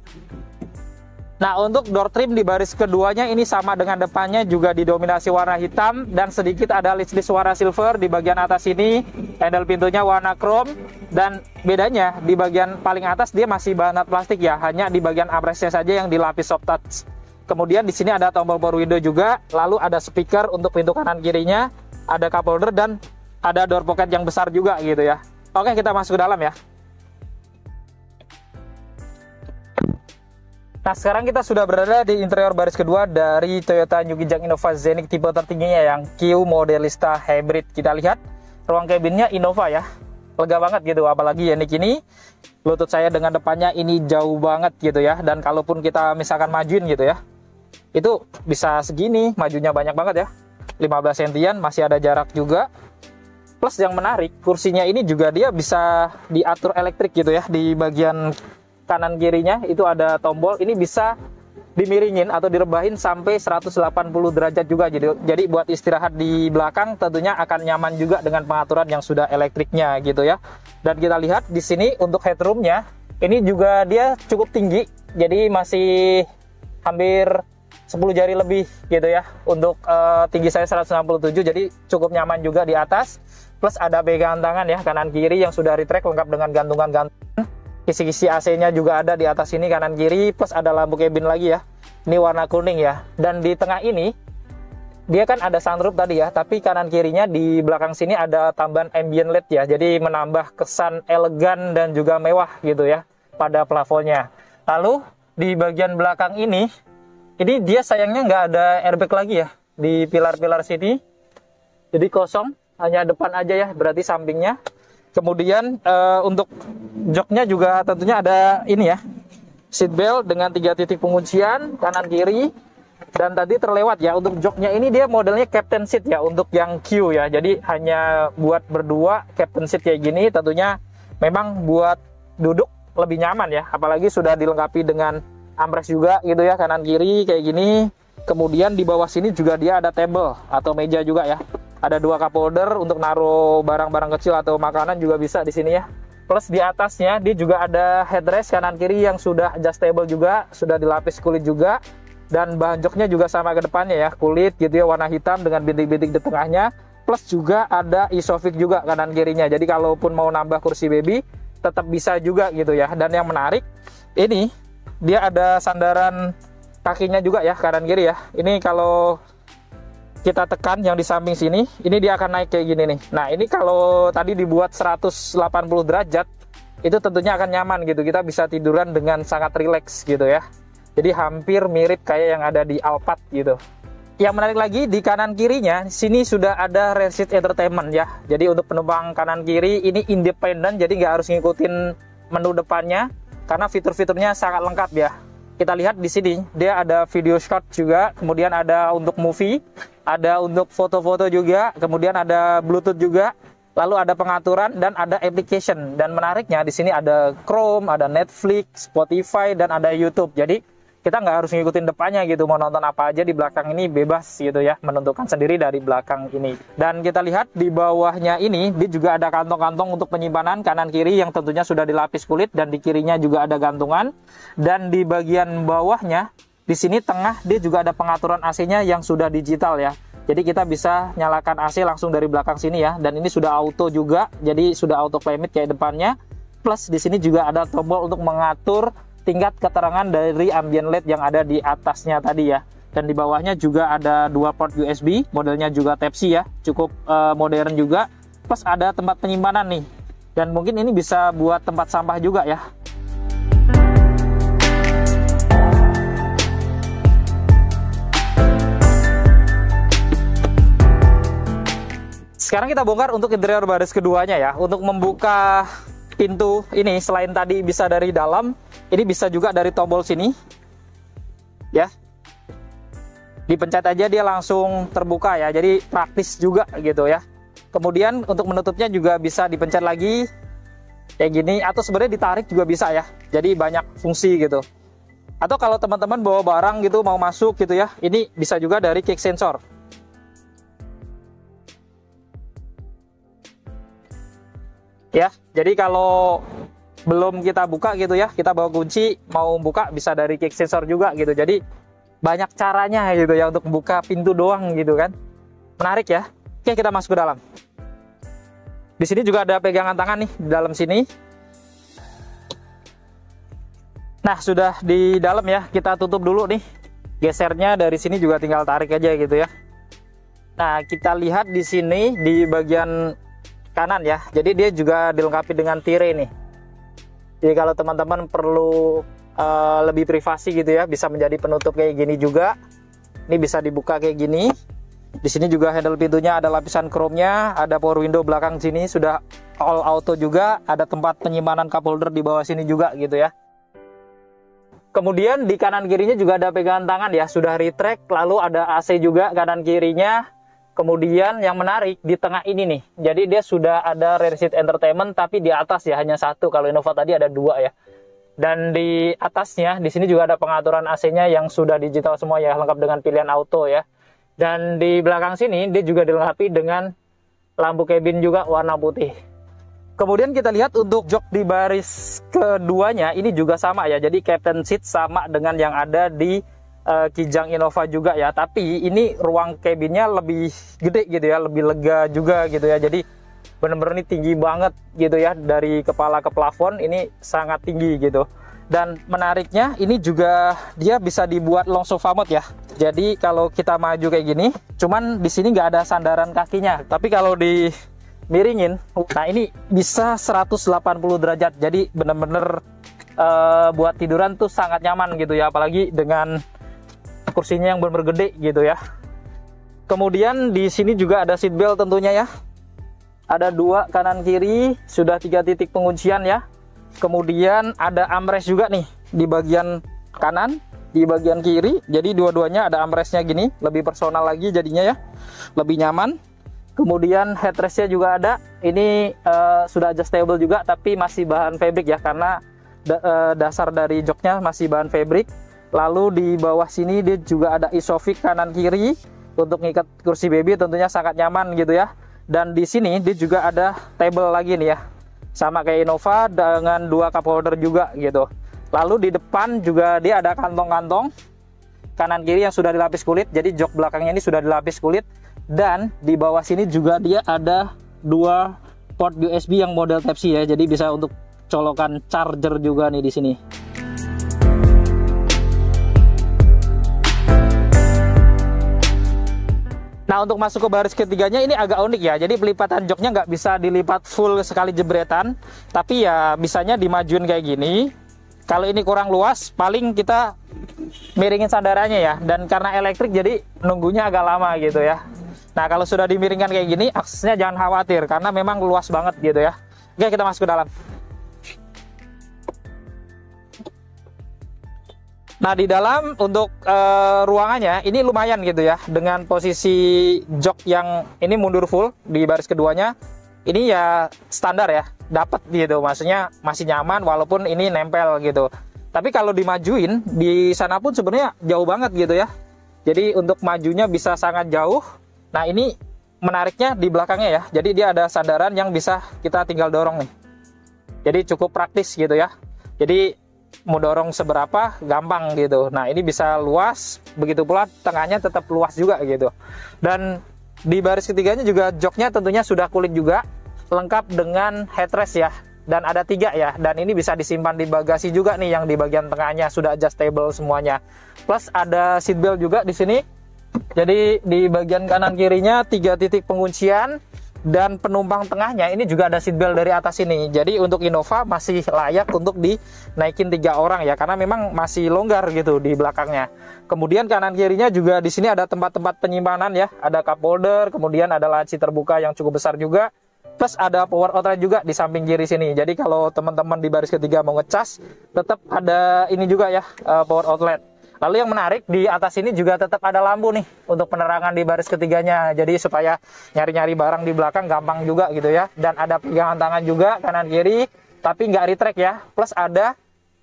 Nah, untuk door trim di baris keduanya ini sama dengan depannya, juga didominasi warna hitam dan sedikit ada list-list warna silver di bagian atas ini. Handle pintunya warna chrome, dan bedanya di bagian paling atas dia masih bahan plastik ya, hanya di bagian armrestnya saja yang dilapis soft touch. Kemudian di sini ada tombol power window juga, lalu ada speaker untuk pintu kanan kirinya, ada cup holder dan ada door pocket yang besar juga gitu ya. Oke, kita masuk ke dalam ya. Nah, sekarang kita sudah berada di interior baris kedua dari Toyota New Kijang Innova Scenic tipe tertingginya yang Q Modelista Hybrid. Kita lihat ruang kabinnya Innova ya, lega banget gitu, apalagi Scenic ini lutut saya dengan depannya ini jauh banget gitu ya. Dan kalaupun kita misalkan majuin gitu ya, itu bisa segini, majunya banyak banget ya, 15 sentian, masih ada jarak juga. Plus yang menarik, kursinya ini juga dia bisa diatur elektrik gitu ya. Di bagian kanan kirinya itu ada tombol, ini bisa dimiringin atau direbahin sampai 180 derajat juga. Jadi buat istirahat di belakang tentunya akan nyaman juga dengan pengaturan yang sudah elektriknya gitu ya. Dan kita lihat di sini untuk headroomnya ini juga dia cukup tinggi, jadi masih hampir 10 jari lebih gitu ya. Untuk tinggi saya 167, jadi cukup nyaman juga di atas. Plus ada pegangan tangan ya kanan kiri yang sudah retract lengkap dengan gantungan-gantungan. Kisi-kisi AC-nya juga ada di atas sini kanan kiri, plus ada lampu cabin lagi ya. Ini warna kuning ya. Dan di tengah ini dia kan ada sunroof tadi ya, tapi kanan kirinya di belakang sini ada tambahan ambient LED ya. Jadi menambah kesan elegan dan juga mewah gitu ya pada plafonnya. Lalu di bagian belakang ini dia sayangnya nggak ada airbag lagi ya di pilar-pilar sini. Jadi kosong, hanya depan aja ya, berarti sampingnya. Kemudian untuk joknya juga tentunya ada ini ya, seat belt dengan 3 titik penguncian kanan kiri. Dan tadi terlewat ya, untuk joknya ini dia modelnya captain seat ya untuk yang Q ya. Jadi hanya buat berdua captain seat kayak gini, tentunya memang buat duduk lebih nyaman ya. Apalagi sudah dilengkapi dengan armrest juga gitu ya, kanan kiri kayak gini. Kemudian di bawah sini juga dia ada table atau meja juga ya. Ada 2 cup holder untuk naruh barang-barang kecil atau makanan juga bisa di sini ya. Plus di atasnya dia juga ada headrest kanan kiri yang sudah adjustable juga, sudah dilapis kulit juga. Dan bahan joknya juga sama ke depannya ya, kulit gitu ya, warna hitam dengan bintik-bintik di tengahnya. Plus juga ada isofix juga kanan kirinya. Jadi kalaupun mau nambah kursi baby tetap bisa juga gitu ya. Dan yang menarik ini dia ada sandaran kakinya juga ya kanan kiri ya. Ini kalau kita tekan yang di samping sini, ini dia akan naik kayak gini nih. Nah, ini kalau tadi dibuat 180 derajat, itu tentunya akan nyaman gitu. Kita bisa tiduran dengan sangat rileks gitu ya. Jadi hampir mirip kayak yang ada di Alphard gitu. Yang menarik lagi di kanan kirinya, sini sudah ada rear seat entertainment ya. Jadi untuk penumpang kanan kiri ini independen, jadi nggak harus ngikutin menu depannya, karena fitur-fiturnya sangat lengkap ya. Kita lihat di sini, dia ada video shot juga, kemudian ada untuk movie, ada untuk foto-foto juga, kemudian ada Bluetooth juga, lalu ada pengaturan dan ada application. Dan menariknya di sini ada Chrome, ada Netflix, Spotify, dan ada YouTube. Jadi kita nggak harus ngikutin depannya gitu, mau nonton apa aja di belakang ini bebas gitu ya, menentukan sendiri dari belakang ini. Dan kita lihat di bawahnya ini, dia juga ada kantong-kantong untuk penyimpanan kanan kiri yang tentunya sudah dilapis kulit, dan di kirinya juga ada gantungan. Dan di bagian bawahnya, di sini tengah dia juga ada pengaturan AC-nya yang sudah digital ya. Jadi kita bisa nyalakan AC langsung dari belakang sini ya. Dan ini sudah auto juga, jadi sudah auto climate kayak depannya. Plus di sini juga ada tombol untuk mengatur tingkat keterangan dari ambient LED yang ada di atasnya tadi ya. Dan di bawahnya juga ada 2 port USB, modelnya juga Type-C ya, cukup modern juga. Plus ada tempat penyimpanan nih, dan mungkin ini bisa buat tempat sampah juga ya. Sekarang kita bongkar untuk interior baris keduanya ya. Untuk membuka pintu ini, selain tadi bisa dari dalam, ini bisa juga dari tombol sini ya. Dipencet aja dia langsung terbuka ya, jadi praktis juga gitu ya. Kemudian untuk menutupnya juga bisa dipencet lagi kayak gini, atau sebenarnya ditarik juga bisa ya, jadi banyak fungsi gitu. Atau kalau teman-teman bawa barang gitu mau masuk gitu ya, ini bisa juga dari kick sensor ya. Jadi kalau belum kita buka gitu ya, kita bawa kunci mau buka bisa dari kick sensor juga gitu. Jadi banyak caranya gitu ya untuk buka pintu doang gitu kan. Menarik ya. Oke, kita masuk ke dalam. Di sini juga ada pegangan tangan nih di dalam sini. Nah, sudah di dalam ya, kita tutup dulu nih. Gesernya dari sini juga tinggal tarik aja gitu ya. Nah, kita lihat di sini di bagian kanan ya. Jadi dia juga dilengkapi dengan tirai nih. Jadi kalau teman-teman perlu lebih privasi gitu ya, bisa menjadi penutup kayak gini juga. Ini bisa dibuka kayak gini. Di sini juga handle pintunya ada lapisan chrome-nya, ada power window belakang sini sudah all auto juga, ada tempat penyimpanan cup holder di bawah sini juga gitu ya. Kemudian di kanan kirinya juga ada pegangan tangan ya, sudah retract, lalu ada AC juga kanan kirinya. Kemudian yang menarik di tengah ini nih, jadi dia sudah ada rear seat entertainment, tapi di atas ya hanya satu, kalau Innova tadi ada 2 ya. Dan di atasnya, di sini juga ada pengaturan AC-nya yang sudah digital semua ya, lengkap dengan pilihan auto ya. Dan di belakang sini, dia juga dilengkapi dengan lampu kabin juga warna putih. Kemudian kita lihat untuk jok di baris keduanya, ini juga sama ya. Jadi captain seat sama dengan yang ada di Kijang Innova juga ya. Tapi ini ruang kabinnya lebih gede gitu ya, lebih lega juga gitu ya. Jadi bener-bener ini tinggi banget gitu ya, dari kepala ke plafon ini sangat tinggi gitu. Dan menariknya ini juga dia bisa dibuat long sofa mode ya. Jadi kalau kita maju kayak gini, cuman di sini nggak ada sandaran kakinya. Tapi kalau dimiringin, nah ini bisa 180 derajat. Jadi bener-bener buat tiduran tuh sangat nyaman gitu ya, apalagi dengan kursinya yang bener-bener gede gitu ya. Kemudian di sini juga ada seat belt tentunya ya. Ada 2 kanan kiri, sudah 3 titik penguncian ya. Kemudian ada armrest juga nih di bagian kanan, di bagian kiri. Jadi dua-duanya ada armrestnya gini, lebih personal lagi jadinya ya, lebih nyaman. Kemudian headrestnya juga ada. Ini sudah adjustable juga, tapi masih bahan fabric ya, karena dasar dari joknya masih bahan fabric. Lalu di bawah sini dia juga ada isofix kanan kiri untuk ngikat kursi baby, tentunya sangat nyaman gitu ya. Dan di sini dia juga ada table lagi nih ya, sama kayak Innova dengan 2 cup holder juga gitu. Lalu di depan juga dia ada kantong-kantong kanan kiri yang sudah dilapis kulit, jadi jok belakangnya ini sudah dilapis kulit. Dan di bawah sini juga dia ada 2 port USB yang model Type-C ya, jadi bisa untuk colokan charger juga nih di sini. Nah, untuk masuk ke baris ketiganya ini agak unik ya. Jadi pelipatan joknya nggak bisa dilipat full sekali jebretan, tapi ya bisanya dimajuin kayak gini. Kalau ini kurang luas, paling kita miringin sandarannya ya. Dan karena elektrik jadi nunggunya agak lama gitu ya. Nah, kalau sudah dimiringkan kayak gini, aksesnya jangan khawatir karena memang luas banget gitu ya. Oke, kita masuk ke dalam. Nah, di dalam untuk ruangannya ini lumayan gitu ya, dengan posisi jok yang ini mundur full di baris keduanya. Ini ya standar ya, dapat gitu, maksudnya masih nyaman walaupun ini nempel gitu. Tapi kalau dimajuin di sana pun sebenarnya jauh banget gitu ya. Jadi untuk majunya bisa sangat jauh. Nah, ini menariknya di belakangnya ya. Jadi dia ada sandaran yang bisa kita tinggal dorong nih. Jadi cukup praktis gitu ya. Jadi mau dorong seberapa gampang gitu. Nah ini bisa luas, begitu pula tengahnya tetap luas juga gitu. Dan di baris ketiganya juga joknya tentunya sudah kulit juga, lengkap dengan headrest ya, dan ada 3 ya, dan ini bisa disimpan di bagasi juga nih, yang di bagian tengahnya sudah adjustable semuanya. Plus ada seat belt juga di sini. Jadi di bagian kanan kirinya 3 titik penguncian, dan penumpang tengahnya ini juga ada seat belt dari atas ini. Jadi untuk Innova masih layak untuk dinaikin 3 orang ya, karena memang masih longgar gitu di belakangnya. Kemudian kanan kirinya juga di sini ada tempat-tempat penyimpanan ya, ada cup holder, kemudian ada laci terbuka yang cukup besar juga. Plus ada power outlet juga di samping kiri sini. Jadi kalau teman-teman di baris ketiga mau ngecas, tetap ada ini juga ya, power outlet. Lalu yang menarik, di atas ini juga tetap ada lampu nih untuk penerangan di baris ketiganya. Jadi supaya nyari-nyari barang di belakang gampang juga gitu ya. Dan ada pegangan tangan juga kanan kiri, tapi nggak retract ya. Plus ada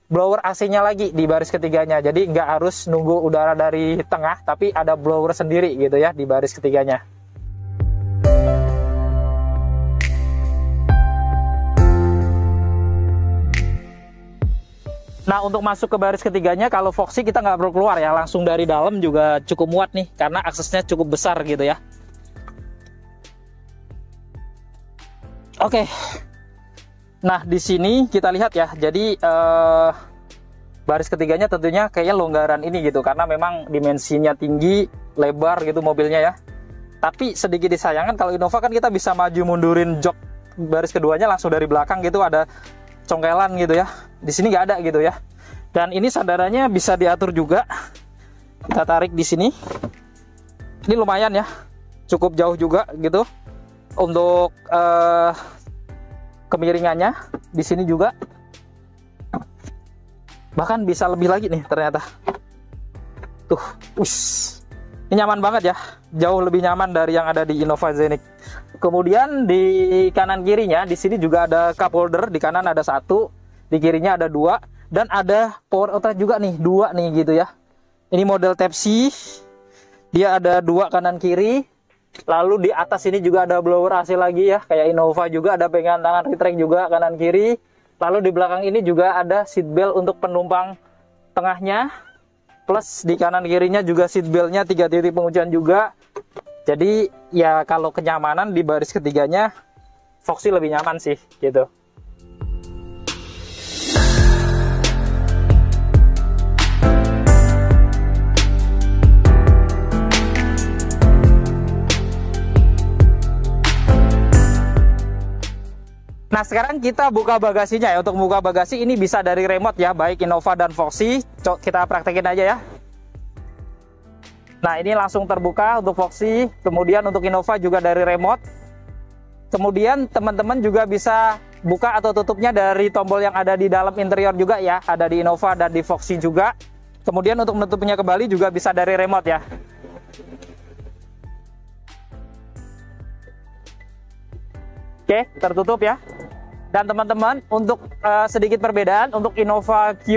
blower AC-nya lagi di baris ketiganya. Jadi nggak harus nunggu udara dari tengah, tapi ada blower sendiri gitu ya di baris ketiganya. Nah untuk masuk ke baris ketiganya, kalau Foxy kita nggak perlu keluar ya, langsung dari dalam juga cukup muat nih, karena aksesnya cukup besar gitu ya. Oke, nah di sini kita lihat ya, jadi baris ketiganya tentunya kayaknya longgaran ini gitu, karena memang dimensinya tinggi, lebar gitu mobilnya ya. Tapi sedikit disayangkan, kalau Innova kan kita bisa maju mundurin jok baris keduanya langsung dari belakang gitu, ada congkelan gitu ya. Di sini nggak ada gitu ya. Dan ini sandarannya bisa diatur juga. Kita tarik di sini. Ini lumayan ya, cukup jauh juga gitu untuk kemiringannya. Di sini juga. Bahkan bisa lebih lagi nih ternyata. Tuh, ush. Ini nyaman banget ya. Jauh lebih nyaman dari yang ada di Innova Zenix. Kemudian di kanan kirinya di sini juga ada cup holder, di kanan ada 1, di kirinya ada 2, dan ada power outlet juga nih, 2 nih gitu ya. Ini model Type C, dia ada 2 kanan kiri. Lalu di atas ini juga ada blower AC lagi ya, kayak Innova juga, ada pegangan tangan retract juga kanan kiri. Lalu di belakang ini juga ada seat belt untuk penumpang tengahnya. Plus di kanan kirinya juga seat beltnya 3 titik penguncian juga. Jadi ya kalau kenyamanan di baris ketiganya Foxy lebih nyaman sih gitu. Nah sekarang kita buka bagasinya ya. Untuk buka bagasi ini bisa dari remote ya, baik Innova dan Foxy. Kita praktekin aja ya. Nah ini langsung terbuka untuk Foxy, kemudian untuk Innova juga dari remote. Kemudian teman-teman juga bisa buka atau tutupnya dari tombol yang ada di dalam interior juga ya, ada di Innova dan di Foxy juga. Kemudian untuk menutupnya kembali juga bisa dari remote ya. Oke, tertutup ya. Dan teman-teman, untuk sedikit perbedaan, untuk Innova Q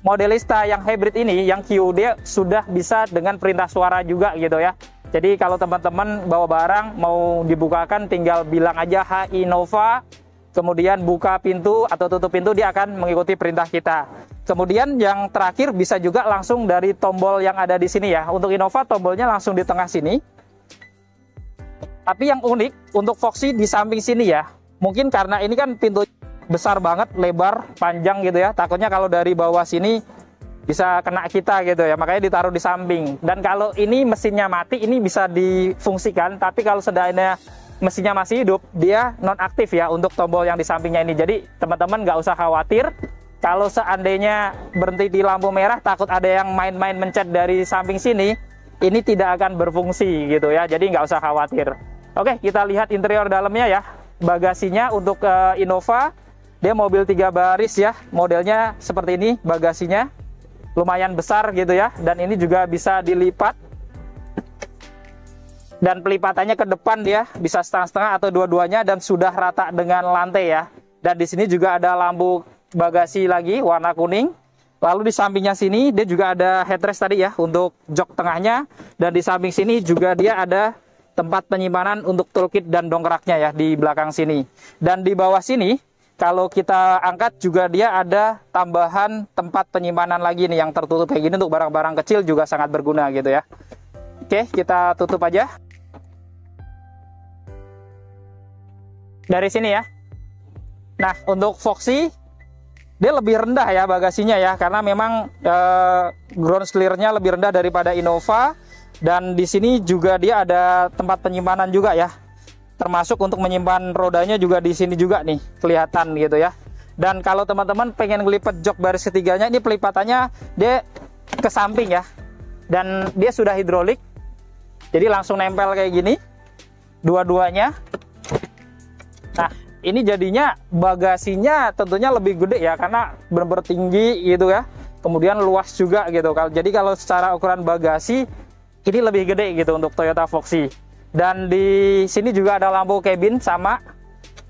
Modelista yang hybrid ini, yang Q, dia sudah bisa dengan perintah suara juga gitu ya. Jadi kalau teman-teman bawa barang mau dibukakan, tinggal bilang aja "Hai Innova", kemudian buka pintu atau tutup pintu, dia akan mengikuti perintah kita. Kemudian yang terakhir bisa juga langsung dari tombol yang ada di sini ya. Untuk Innova tombolnya langsung di tengah sini. Tapi yang unik untuk Foxy di samping sini ya. Mungkin karena ini kan pintu besar banget, lebar, panjang gitu ya. Takutnya kalau dari bawah sini bisa kena kita gitu ya. Makanya ditaruh di samping. Dan kalau ini mesinnya mati, ini bisa difungsikan. Tapi kalau seandainya mesinnya masih hidup, dia nonaktif ya untuk tombol yang di sampingnya ini. Jadi teman-teman nggak usah khawatir. Kalau seandainya berhenti di lampu merah, takut ada yang main-main mencet dari samping sini, ini tidak akan berfungsi gitu ya. Jadi nggak usah khawatir. Oke, kita lihat interior dalamnya ya. Bagasinya untuk Innova, dia mobil 3 baris ya, modelnya seperti ini. Bagasinya lumayan besar gitu ya, dan ini juga bisa dilipat, dan pelipatannya ke depan dia bisa setengah-setengah atau dua-duanya, dan sudah rata dengan lantai ya. Dan di sini juga ada lampu bagasi lagi warna kuning. Lalu di sampingnya sini dia juga ada headrest tadi ya untuk jok tengahnya, dan di samping sini juga dia ada tempat penyimpanan untuk toolkit dan dongkraknya ya di belakang sini. Dan di bawah sini kalau kita angkat juga dia ada tambahan tempat penyimpanan lagi nih yang tertutup kayak gini untuk barang-barang kecil juga sangat berguna gitu ya. Oke, kita tutup aja. Dari sini ya. Nah, untuk Foxy dia lebih rendah ya bagasinya ya, karena memang ground clear-nya lebih rendah daripada Innova. Dan di sini juga dia ada tempat penyimpanan juga ya, termasuk untuk menyimpan rodanya juga di sini juga nih kelihatan gitu ya. Dan kalau teman-teman pengen ngelipat jok baris ketiganya, ini pelipatannya dia ke samping ya, dan dia sudah hidrolik, jadi langsung nempel kayak gini dua-duanya. Nah, ini jadinya bagasinya tentunya lebih gede ya, karena benar-benar tinggi gitu ya, kemudian luas juga gitu. Jadi kalau secara ukuran bagasi ini lebih gede gitu untuk Toyota Foxy. Dan di sini juga ada lampu cabin sama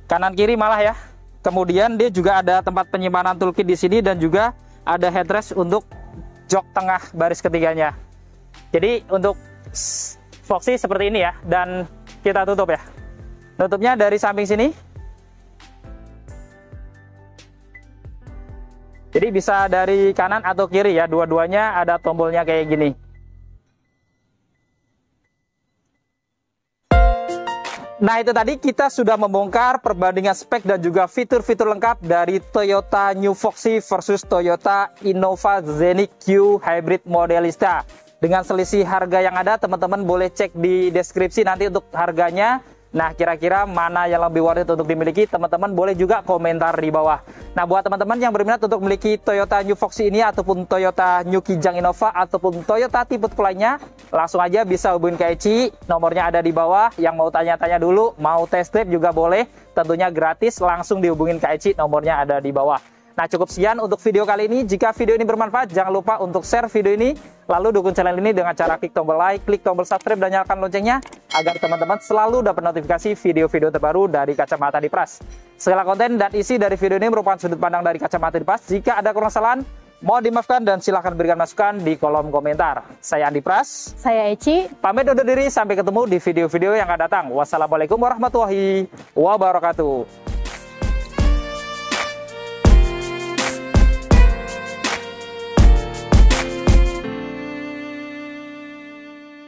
kanan kiri malah ya. Kemudian dia juga ada tempat penyimpanan toolkit di sini, dan juga ada headrest untuk jok tengah baris ketiganya. Jadi untuk Foxy seperti ini ya, dan kita tutup ya. Tutupnya dari samping sini. Jadi bisa dari kanan atau kiri ya, dua-duanya ada tombolnya kayak gini. Nah, itu tadi kita sudah membongkar perbandingan spek dan juga fitur-fitur lengkap dari Toyota New Foxy versus Toyota Innova Zenith Q Hybrid Modelista. Dengan selisih harga yang ada, teman-teman boleh cek di deskripsi nanti untuk harganya. Nah, kira-kira mana yang lebih worth it untuk dimiliki, teman-teman boleh juga komentar di bawah. Nah, buat teman-teman yang berminat untuk memiliki Toyota New Foxy ini, ataupun Toyota New Kijang Innova, ataupun Toyota tipe lainnya, langsung aja bisa hubungin ke Eci, nomornya ada di bawah. Yang mau tanya-tanya dulu, mau test drive juga boleh, tentunya gratis, langsung dihubungin ke Eci, nomornya ada di bawah. Nah, cukup sekian untuk video kali ini. Jika video ini bermanfaat, jangan lupa untuk share video ini, lalu dukung channel ini dengan cara klik tombol like, klik tombol subscribe, dan nyalakan loncengnya, agar teman-teman selalu dapat notifikasi video-video terbaru dari Kacamata Dipras. Segala konten dan isi dari video ini merupakan sudut pandang dari Kacamata Dipras. Jika ada kurang kesalahan, mohon dimaafkan dan silahkan berikan masukan di kolom komentar. Saya Andi Pras. Saya Eci. Pamit undur diri, sampai ketemu di video-video yang akan datang. Wassalamualaikum warahmatullahi wabarakatuh.